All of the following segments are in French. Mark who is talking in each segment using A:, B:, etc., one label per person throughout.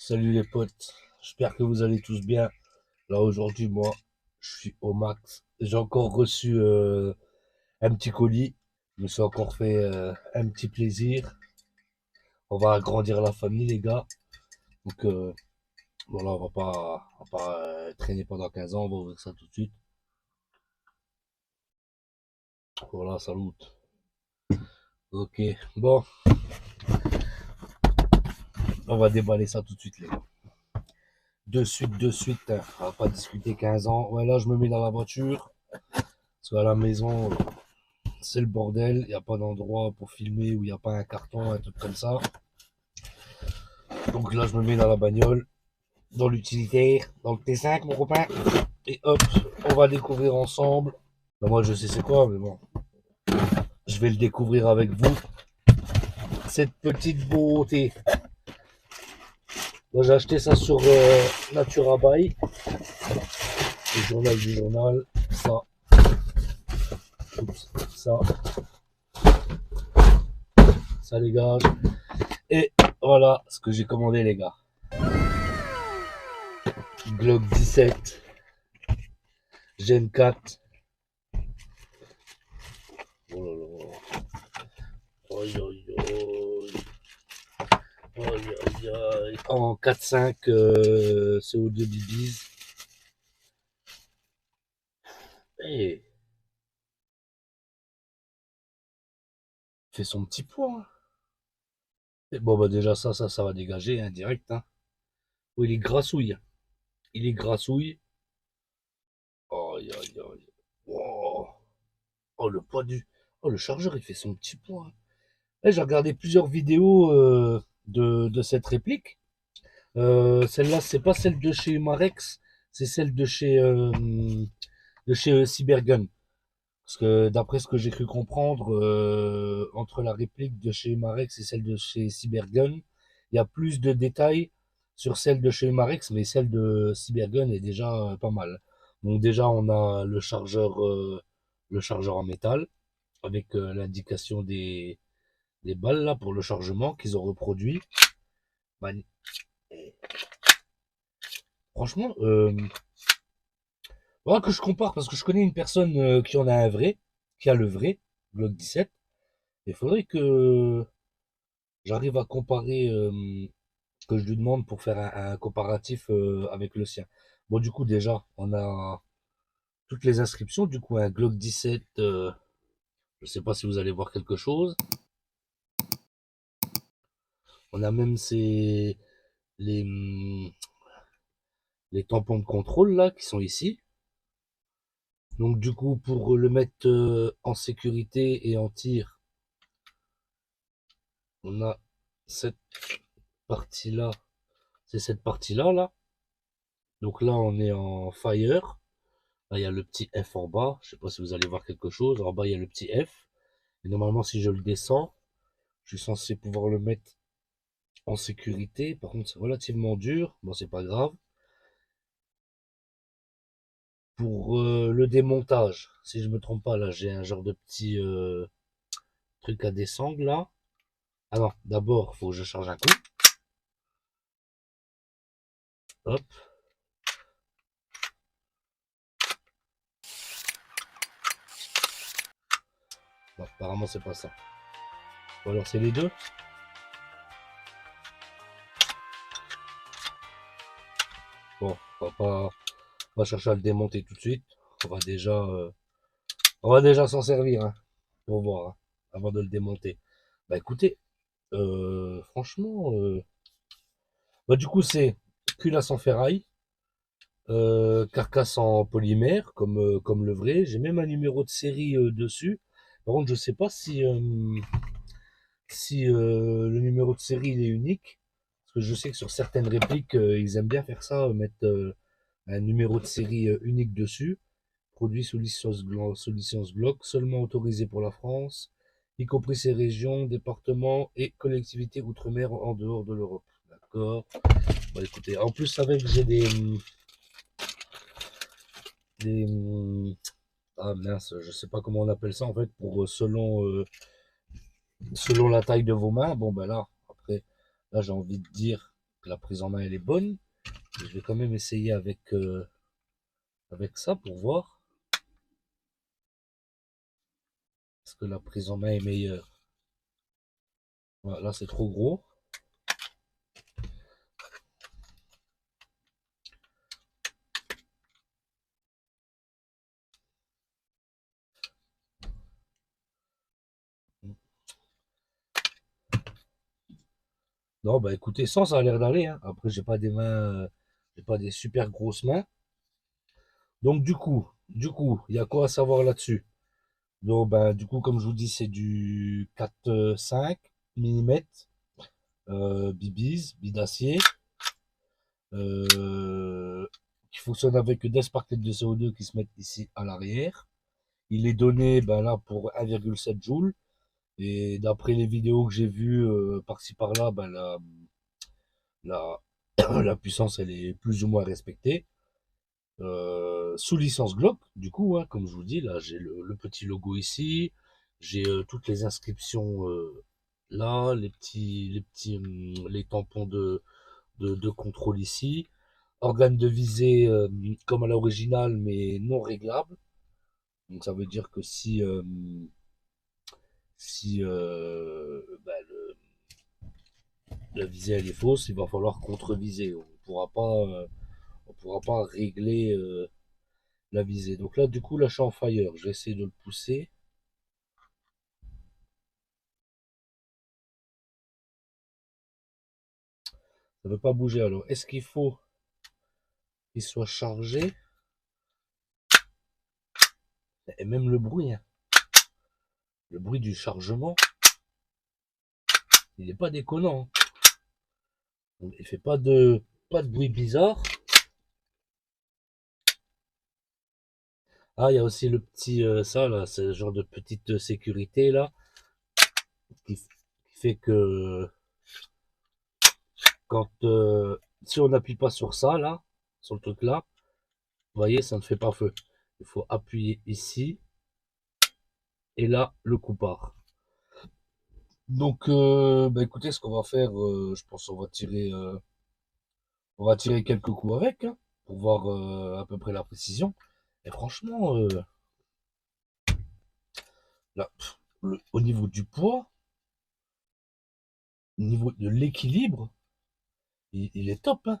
A: Salut les potes, j'espère que vous allez tous bien. Là aujourd'hui, moi, je suis au max. J'ai encore reçu un petit colis. Je me suis encore fait un petit plaisir. On va agrandir la famille, les gars. Donc voilà, on va pas traîner pendant 15 ans. On va ouvrir ça tout de suite. Voilà, salut. Ok, bon, on va déballer ça tout de suite, les gars. De suite, hein. On va pas discuter 15 ans. Ouais, là, je me mets dans la voiture. Parce qu'à la maison, c'est le bordel, il n'y a pas d'endroit pour filmer où il n'y a pas un carton, un truc comme ça. Donc là, je me mets dans la bagnole, dans l'utilitaire, dans le T5, mon copain. Et hop, on va découvrir ensemble. Ben, moi, je sais c'est quoi, mais bon, je vais le découvrir avec vous. Cette petite beauté. Moi, j'ai acheté ça sur Natura Buy. Le journal du journal. Ça, oups, ça dégage. Et voilà ce que j'ai commandé, les gars. Glock 17, Gen 4. Oh là là. Aïe, aïe, aïe. Aïe, aïe, aïe. En 4-5 CO2 BBs. Et fait son petit poids, hein. Et bon, bah déjà, ça va dégager, hein, direct. Hein. Oh, il est grassouille. Il est grassouille. Aïe, aïe, aïe. Oh, oh, le poids du. Oh, le chargeur, il fait son petit poids, hein. Eh, j'ai regardé plusieurs vidéos de cette réplique. Celle-là, c'est pas celle de chez Marex, c'est celle de chez Cybergun. Parce que d'après ce que j'ai cru comprendre, entre la réplique de chez Marex et celle de chez Cybergun, il y a plus de détails sur celle de chez Marex, mais celle de Cybergun est déjà pas mal. Donc déjà, on a le chargeur en métal, avec l'indication des balles là pour le chargement qu'ils ont reproduit. Mani- Franchement, voilà que je compare, parce que je connais une personne qui en a un vrai, qui a le vrai, Glock 17. Il faudrait que j'arrive à comparer que je lui demande pour faire un comparatif avec le sien. Bon, du coup, déjà, on a toutes les inscriptions. Du coup, un Glock 17, je sais pas si vous allez voir quelque chose. On a même les, hum, les tampons de contrôle là qui sont ici. Donc, du coup, pour le mettre en sécurité et en tir, on a cette partie-là. C'est cette partie-là, là. Donc là, on est en fire. Là, il y a le petit F en bas. Je sais pas si vous allez voir quelque chose. En bas, il y a le petit F. Et normalement, si je le descends, je suis censé pouvoir le mettre en sécurité. Par contre, c'est relativement dur. Bon, c'est pas grave. Pour le démontage, si je me trompe pas, là, j'ai un genre de petit truc à descendre, là. Ah non, d'abord, faut que je charge un coup. Hop. Bon, apparemment, c'est pas ça. Ou alors, c'est les deux. Bon, on va chercher à le démonter tout de suite. On va déjà, euh, on va déjà s'en servir, hein, pour voir, hein, avant de le démonter. Bah écoutez, franchement, bah du coup c'est culasse en ferraille, carcasse en polymère comme le vrai. J'ai même un numéro de série dessus. Par contre, je sais pas si le numéro de série il est unique, parce que je sais que sur certaines répliques ils aiment bien faire ça, mettre un numéro de série unique dessus. Produit sous licence Glock, seulement autorisé pour la France, y compris ses régions, départements et collectivités outre-mer en dehors de l'Europe. D'accord. Bon, écoutez, en plus, avec j'ai des ah mince, je sais pas comment on appelle ça en fait, pour selon la taille de vos mains. Bon, ben là, après, là, j'ai envie de dire. que la prise en main elle est bonne. Je vais quand même essayer avec ça pour voir. Est-ce que la prise en main est meilleure? Voilà, là c'est trop gros. Non, bah écoutez, sans ça a l'air d'aller, hein. Après, j'ai pas des mains, j'ai pas des super grosses mains. Donc il y a quoi à savoir là-dessus? Donc, ben, du coup, comme je vous dis, c'est du 4,5 mm, bibis, d'acier, qui fonctionne avec des sparklets de CO2 qui se mettent ici à l'arrière. Il est donné, ben là, pour 1,7 joules. Et d'après les vidéos que j'ai vues par-ci par-là, ben la, la puissance, elle est plus ou moins respectée. Sous licence Glock, du coup, hein, comme je vous dis, là, j'ai le petit logo ici, j'ai toutes les inscriptions là, les tampons de contrôle ici, organe de visée comme à l'original, mais non réglable. Donc ça veut dire que si bah, la visée elle est fausse, il va falloir contre-viser. On pourra pas régler la visée. Donc là, du coup, là, je suis en fire. Je vais essayer de le pousser. Ça ne veut pas bouger. Alors, est-ce qu'il faut qu'il soit chargé? Et même le bruit, hein. Le bruit du chargement, il n'est pas déconnant, hein. Il fait pas de bruit bizarre. Ah, il y a aussi le petit, ça, là, c'est le genre de petite sécurité, là, qui fait que quand, si on n'appuie pas sur ça, là, sur le truc là, vous voyez, ça ne fait pas feu. Il faut appuyer ici, et là, le coup part. Donc, bah, écoutez, ce qu'on va faire, je pense on va tirer quelques coups avec, hein, pour voir à peu près la précision. Et franchement, là, au niveau du poids, au niveau de l'équilibre, il est top, hein.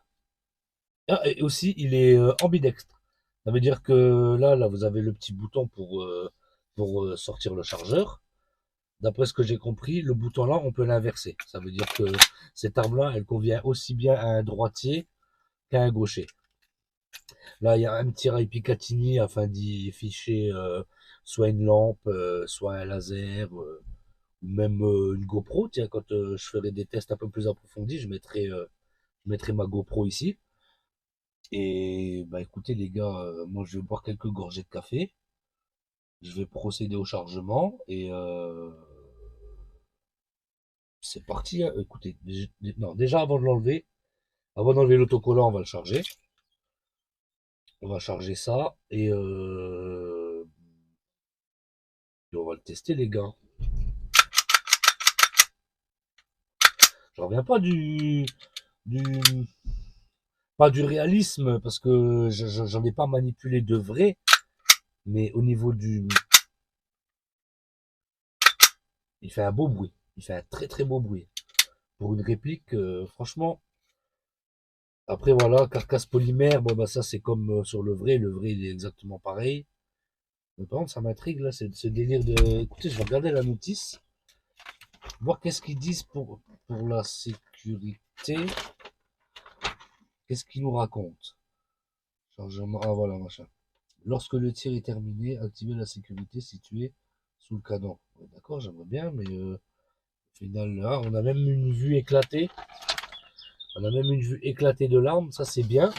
A: Ah, et aussi, il est ambidextre. Ça veut dire que là, vous avez le petit bouton pour sortir le chargeur. D'après ce que j'ai compris, le bouton là, on peut l'inverser. Ça veut dire que cette arme-là, elle convient aussi bien à un droitier qu'à un gaucher. Là, il y a un petit rail Picatinny afin d'y ficher soit une lampe, soit un laser, ou même une GoPro. Tiens, quand je ferai des tests un peu plus approfondis, je mettrai ma GoPro ici. Et bah écoutez les gars, moi je vais boire quelques gorgées de café. Je vais procéder au chargement et c'est parti, hein. Écoutez, non, déjà avant d'enlever l'autocollant, on va le charger. On va charger ça et on va le tester les gars. Je reviens pas du pas du réalisme parce que j'en ai pas manipulé de vrai, mais au niveau du, il fait un beau bruit, il fait un très très beau bruit pour une réplique. Franchement, après voilà, carcasse polymère, bon bah ça c'est comme sur le vrai il est exactement pareil. Mais par contre ça m'intrigue là, c'est ce délire de. Écoutez, je vais regarder la notice, voir qu'est-ce qu'ils disent pour la sécurité, qu'est-ce qu'ils nous racontent. Chargement, ah voilà machin. Lorsque le tir est terminé, activez la sécurité située sous le canon. Ouais, d'accord, j'aimerais bien, mais au final, là, on a même une vue éclatée. On a même une vue éclatée de l'arme, ça c'est bien.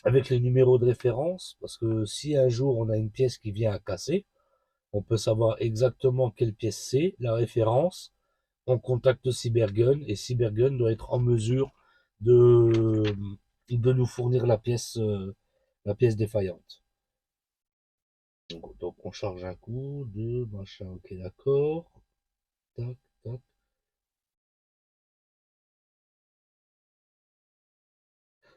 A: Avec les numéros de référence, parce que si un jour on a une pièce qui vient à casser, on peut savoir exactement quelle pièce c'est, la référence. On contacte Cybergun et Cybergun doit être en mesure de, de nous fournir la pièce défaillante. Donc on charge un coup, deux, machin, ok, d'accord. Tac, tac.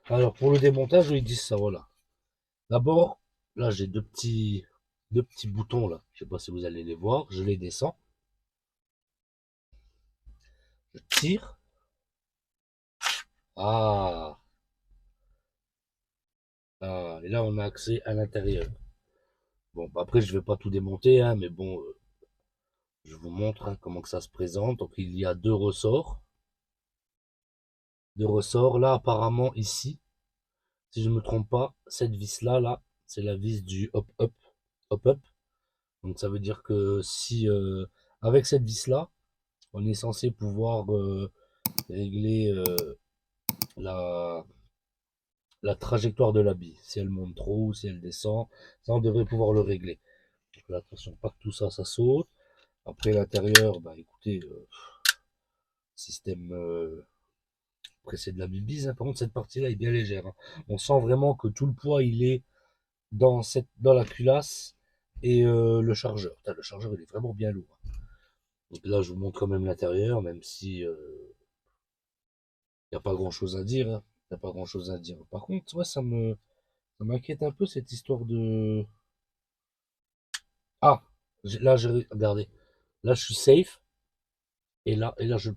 A: Alors, pour le démontage, ils disent ça, voilà. D'abord, là, j'ai deux petits boutons, là. Je sais pas si vous allez les voir. Je les descends. Je tire. Ah, ah, et là, on a accès à l'intérieur. Bon, bah, après, je vais pas tout démonter, hein, mais bon, je vous montre hein, comment que ça se présente. Donc, il y a deux ressorts. Deux ressorts. Là, apparemment, ici, si je ne me trompe pas, cette vis-là, là, c'est la vis du hop-up. Hop-up. Donc, ça veut dire que si, avec cette vis-là, on est censé pouvoir régler la, la trajectoire de la bille. Si elle monte trop ou si elle descend, ça, on devrait pouvoir le régler. Donc, là, attention, pas que tout ça, ça saute. Après, l'intérieur, bah, écoutez, système... après, c'est de la bibise, hein. Par contre, cette partie-là est bien légère, hein. On sent vraiment que tout le poids, il est dans la culasse et le chargeur. Putain, le chargeur, il est vraiment bien lourd. Donc là, je vous montre quand même l'intérieur, même si il n'y a pas grand-chose à dire, hein. Il n'y a pas grand-chose à dire. Par contre, ouais, ça m'inquiète un peu cette histoire de... Ah, là, j'ai regardé. Là, je suis safe. Et là, je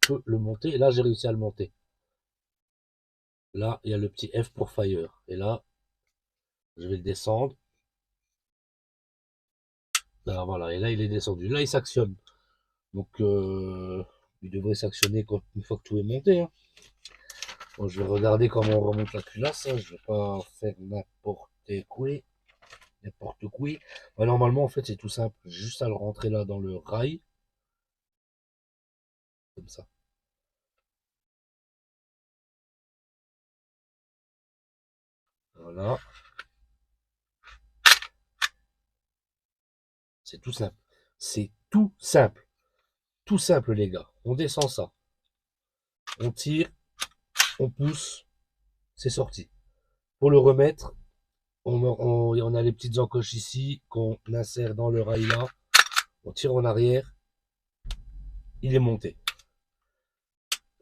A: peux le monter. Et là, j'ai réussi à le monter. Là, il y a le petit F pour fire. Et là, je vais le descendre. Là, voilà. Et là, il est descendu. Là, il s'actionne. Donc, il devrait s'actionner une fois que tout est monté, hein. Bon, je vais regarder comment on remonte la culasse, hein. Je vais pas faire n'importe quoi. N'importe quoi. Ouais, normalement, en fait, c'est tout simple. J'ai juste à le rentrer là dans le rail. Comme ça. Voilà. C'est tout simple. C'est tout simple. Tout simple, les gars. On descend ça. On tire. On pousse. C'est sorti. Pour le remettre, on a les petites encoches ici qu'on insère dans le rail là. On tire en arrière. Il est monté.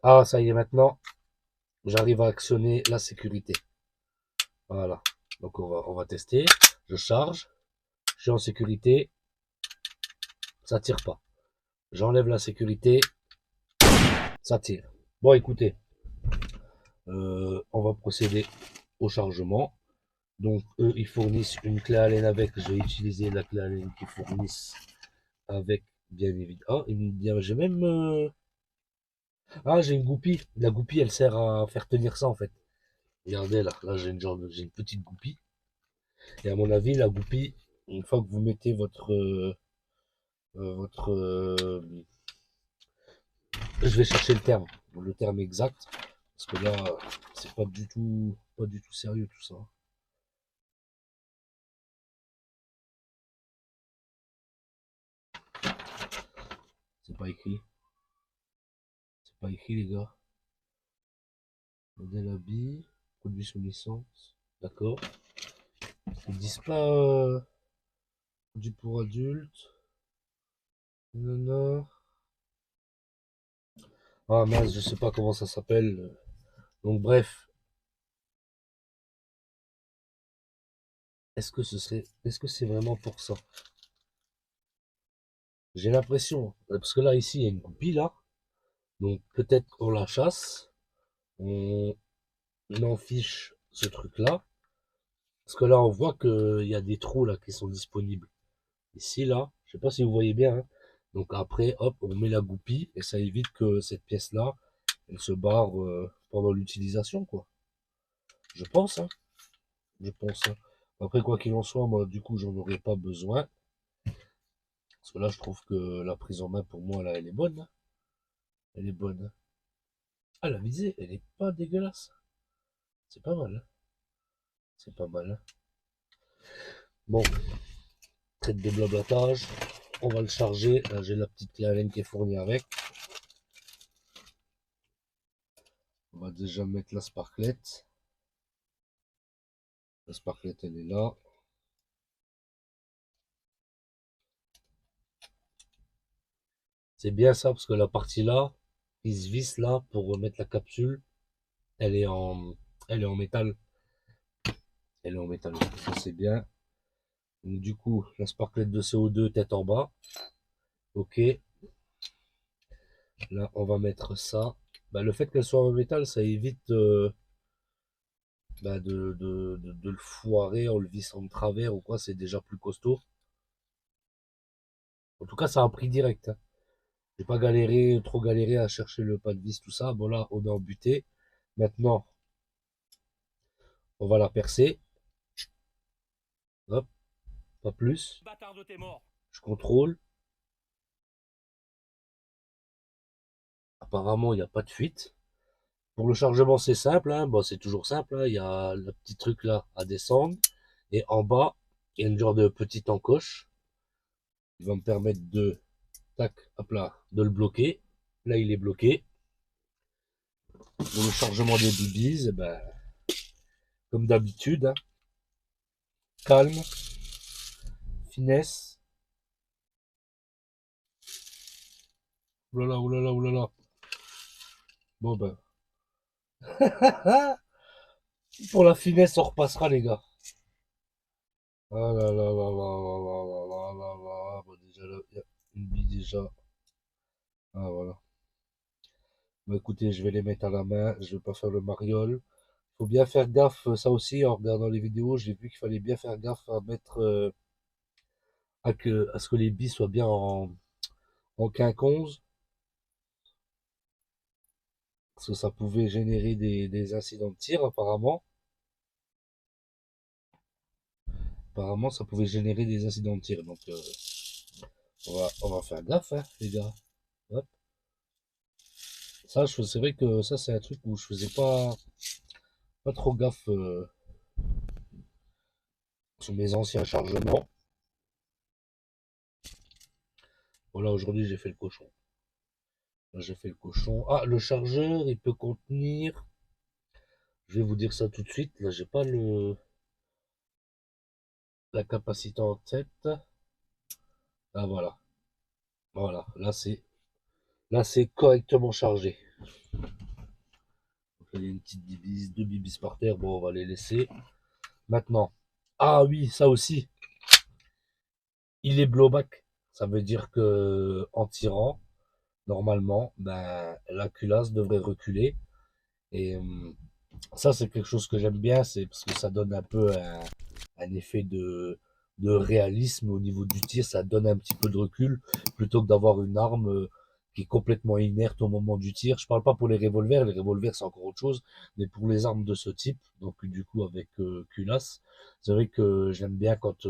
A: Ah, ça y est, maintenant, j'arrive à actionner la sécurité. Voilà. Donc, on va tester. Je charge. Je suis en sécurité. Ça tire pas. J'enlève la sécurité. Ça tire. Bon, écoutez. On va procéder au chargement. Donc, eux, ils fournissent une clé Allen avec. Je vais utiliser la clé Allen qu'ils fournissent avec, bien évidemment. Ah, j'ai même. Ah, j'ai une goupille. La goupille, elle sert à faire tenir ça, en fait. Regardez, là, j'ai une petite goupille. Et à mon avis, la goupille, une fois que vous mettez votre, je vais chercher le terme exact, parce que là, c'est pas du tout sérieux tout ça. C'est pas écrit, c'est pas écrit, les gars. Modèle habit, produit sous licence, d'accord. Ils disent pas produit pour adultes. Non, non. Ah mince, je sais pas comment ça s'appelle. Donc bref, est-ce que c'est vraiment pour ça? J'ai l'impression, parce que là ici il y a une goupille là, donc peut-être qu'on la chasse, on en fiche ce truc là, parce que là on voit qu'il y a des trous là qui sont disponibles. Ici là, je sais pas si vous voyez bien, hein. Donc après, hop, on met la goupille et ça évite que cette pièce là, elle se barre pendant l'utilisation quoi. Je pense, hein. Je pense, hein. Après quoi qu'il en soit, moi du coup j'en aurais pas besoin. Parce que là je trouve que la prise en main pour moi là elle est bonne, hein. Elle est bonne, hein. Ah la visée, elle est pas dégueulasse. C'est pas mal, hein. C'est pas mal, hein. Bon, traite de blablatage. On va le charger. Là j'ai la petite clé Allen qui est fournie avec. On va déjà mettre la sparklette. La sparklette elle est là. C'est bien ça parce que la partie là, il se visse là pour remettre la capsule. Elle est en, elle est en métal. Elle est en métal. Ça c'est bien. Donc, du coup, la sparklette de CO2 tête en bas. Ok. Là, on va mettre ça. Bah, le fait qu'elle soit en métal, ça évite bah, de le foirer en le vissant de travers ou quoi. C'est déjà plus costaud. En tout cas, ça a un prix direct, hein. J'ai pas galéré, trop galéré à chercher le pas de vis, tout ça. Bon, là, on est embuté. Maintenant, on va la percer. Hop, pas plus. Je contrôle. Apparemment, il n'y a pas de fuite. Pour le chargement, c'est simple, hein. Bon, c'est toujours simple, hein. Il y a le petit truc là à descendre. Et en bas, il y a une genre de petite encoche qui va me permettre de, tac, hop là, de le bloquer. Là, il est bloqué. Pour le chargement des BBs, ben, comme d'habitude, hein, calme, finesse. Oulala, oulala, oulala. Bon ben. Pour la finesse, on repassera, les gars. Ah là là là là là là là là là là. Bon, déjà, là, il y a une bille déjà. Ah voilà. Bah, écoutez, je vais les mettre à la main. Je vais pas faire le mariole. Faut bien faire gaffe, ça aussi, en regardant les vidéos, j'ai vu qu'il fallait bien faire gaffe à mettre à ce que les billes soient bien en quinconce, parce que ça pouvait générer des incidents de tir apparemment. Apparemment, ça pouvait générer des incidents de tir. Donc on va faire gaffe, hein, les gars. Hop. Ça, c'est vrai que ça, c'est un truc où je faisais pas trop gaffe sur mes anciens chargements. Voilà, aujourd'hui, j'ai fait le cochon. Là, j'ai fait le cochon. Ah, le chargeur, il peut contenir. Je vais vous dire ça tout de suite. Là, j'ai pas la capacité en tête. Ah, voilà. Voilà. Là, c'est correctement chargé. Donc, il y a une petite bibise, deux bibises par terre. Bon, on va les laisser. Maintenant. Ah oui, ça aussi. Il est blowback. Ça veut dire que en tirant, normalement, ben, la culasse devrait reculer. Et ça, c'est quelque chose que j'aime bien, c'est parce que ça donne un peu un effet de réalisme au niveau du tir, ça donne un petit peu de recul, plutôt que d'avoir une arme qui est complètement inerte au moment du tir. Je parle pas pour les revolvers c'est encore autre chose, mais pour les armes de ce type, donc du coup avec culasse, c'est vrai que j'aime bien quand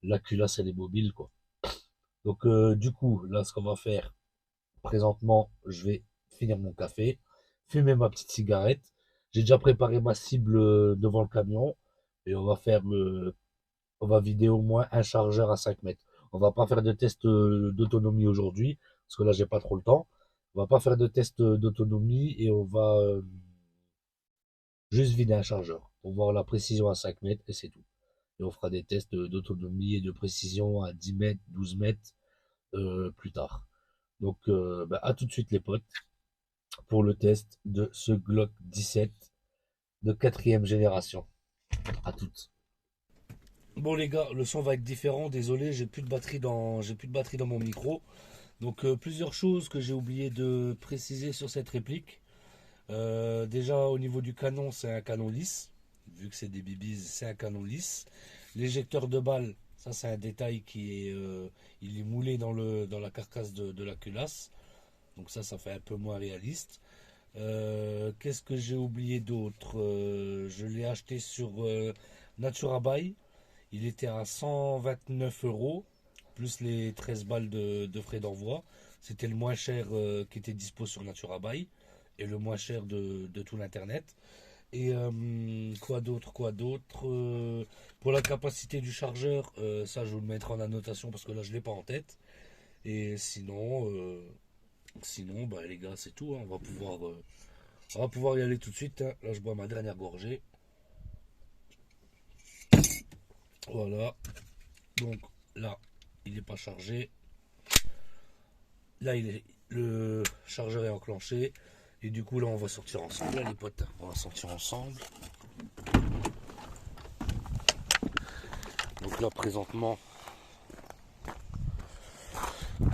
A: la culasse elle est mobile, quoi. Donc du coup, là ce qu'on va faire, présentement, je vais finir mon café, fumer ma petite cigarette. J'ai déjà préparé ma cible devant le camion et on va vider au moins un chargeur à 5 mètres. On va pas faire de test d'autonomie aujourd'hui parce que là j'ai pas trop le temps. On va pas faire de test d'autonomie et on va juste vider un chargeur pour voir la précision à 5 mètres et c'est tout. Et on fera des tests d'autonomie et de précision à 10 mètres, 12 mètres plus tard. Donc bah, à tout de suite les potes pour le test de ce Glock 17 de quatrième génération. À toutes. Bon les gars, le son va être différent. Désolé, j'ai plus de batterie dans mon micro. Donc plusieurs choses que j'ai oublié de préciser sur cette réplique. Déjà au niveau du canon, c'est un canon lisse. Vu que c'est des BBs, c'est un canon lisse. L'éjecteur de balle, ça c'est un détail qui est, il est moulé dans la carcasse de la culasse. Donc ça fait un peu moins réaliste. Qu'est-ce que j'ai oublié d'autre? Je l'ai acheté sur Naturabuy. Il était à 129 euros, plus les 13 balles de frais d'envoi. C'était le moins cher qui était dispo sur Naturabuy et le moins cher de tout l'internet. Et quoi d'autre pour la capacité du chargeur, ça je vous le mettrai en annotation parce que là je l'ai pas en tête. Et sinon bah, les gars, c'est tout, hein. On va pouvoir y aller tout de suite, hein. Là, je bois ma dernière gorgée. Voilà. Donc là, il n'est pas chargé. Là, le chargeur est enclenché. Et du coup là on va sortir ensemble là, les potes. On va sortir ensemble. Donc là présentement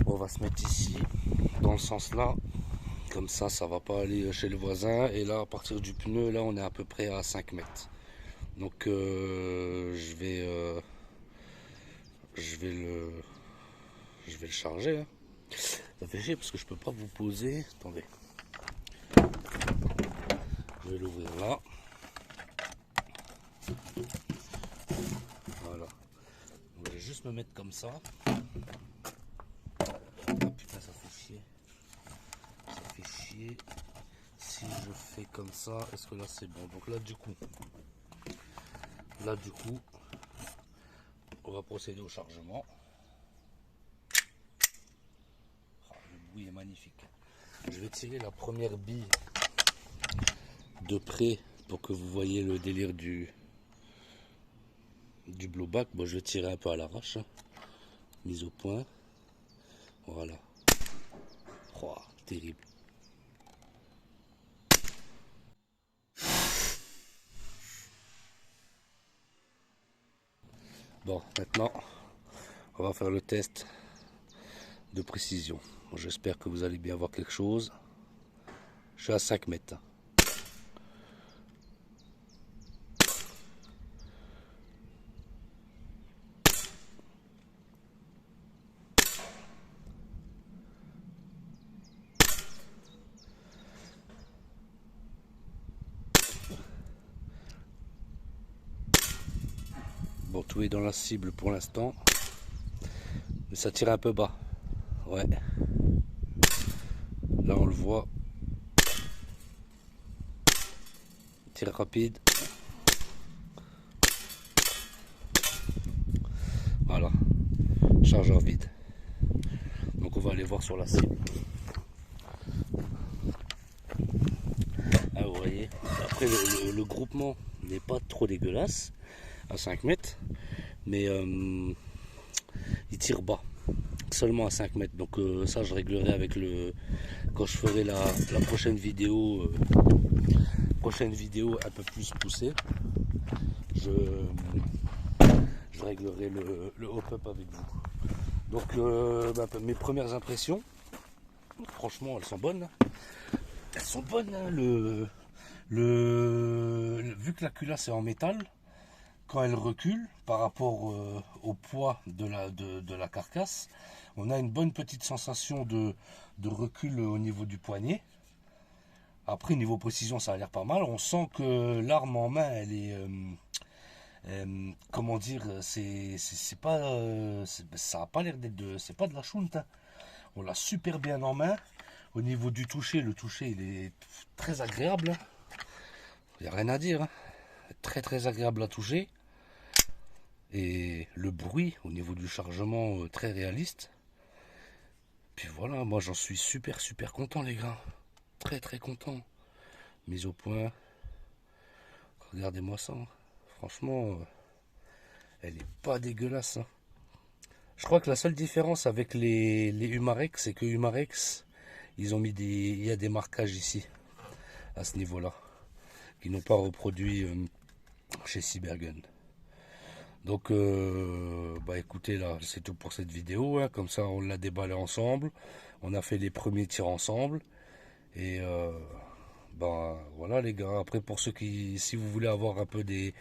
A: on va se mettre ici dans le sens là. Comme ça va pas aller chez le voisin. Et là à partir du pneu là on est à peu près à 5 mètres. Donc je vais le charger. Hein. Ça fait chier parce que je peux pas vous poser. Attendez. Je vais l'ouvrir là. Voilà. Donc, je vais juste me mettre comme ça. Ah putain, ça fait chier. Ça fait chier. Si je fais comme ça, est-ce que là c'est bon? Donc là du coup, on va procéder au chargement. Ah, le bruit est magnifique. Je vais tirer la première bille de près pour que vous voyez le délire du blowback. Bon, je vais tirer un peu à l'arrache. Hein. Mise au point. Voilà. Oh, terrible. Bon, maintenant, on va faire le test de précision. Bon, j'espère que vous allez bien voir quelque chose. Je suis à 5 mètres. Bon, tout est dans la cible pour l'instant. Mais ça tire un peu bas. Ouais. Là, on le voit. Tir rapide. Voilà. Chargeur vide. Donc, on va aller voir sur la cible. Ah, vous voyez. Après, le groupement n'est pas trop dégueulasse. À 5 mètres. Mais il tire bas. Seulement à 5 mètres. Donc ça je réglerai avec le. Quand je ferai la prochaine vidéo. Un peu plus poussée. Je réglerai le hop-up avec vous. Donc mes premières impressions. Franchement elles sont bonnes. Elles sont bonnes. Hein, vu que la culasse est en métal. Quand elle recule par rapport au poids de la carcasse, on a une bonne petite sensation de recul au niveau du poignet. Après, niveau précision, ça a l'air pas mal. On sent que l'arme en main, elle est... comment dire, c'est pas... ça a pas l'air d'être de... C'est pas de la chount. Hein. On l'a super bien en main. Au niveau du toucher, le toucher, il est très agréable. Il n'y a rien à dire. Hein. Très très agréable à toucher. Et le bruit au niveau du chargement très réaliste. Puis voilà, moi j'en suis super content les gars. Très très content. Mise au point. Regardez-moi ça. Hein. Franchement, elle est pas dégueulasse. Hein. Je crois que la seule différence avec les Umarex, c'est que Umarex, ils ont mis il y a des marquages ici, à ce niveau-là, qui n'ont pas reproduit chez Cybergun. Donc, écoutez, là, c'est tout pour cette vidéo. Hein. Comme ça, on l'a déballé ensemble. On a fait les premiers tirs ensemble. Et, voilà, les gars. Après, pour ceux si vous voulez avoir un peu des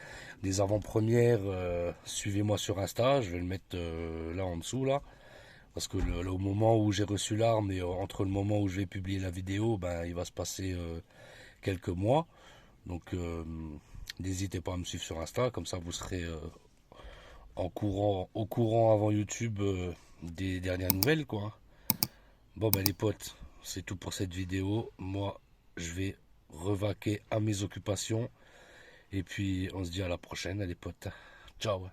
A: avant-premières, suivez-moi sur Insta. Je vais le mettre là en dessous, là. Parce que au moment où j'ai reçu l'arme et entre le moment où je vais publier la vidéo, il va se passer quelques mois. Donc, n'hésitez pas à me suivre sur Insta. Comme ça, vous serez... au courant avant YouTube des dernières nouvelles quoi. Bon les potes, c'est tout pour cette vidéo. Moi je vais revaquer à mes occupations et puis on se dit à la prochaine les potes. Ciao.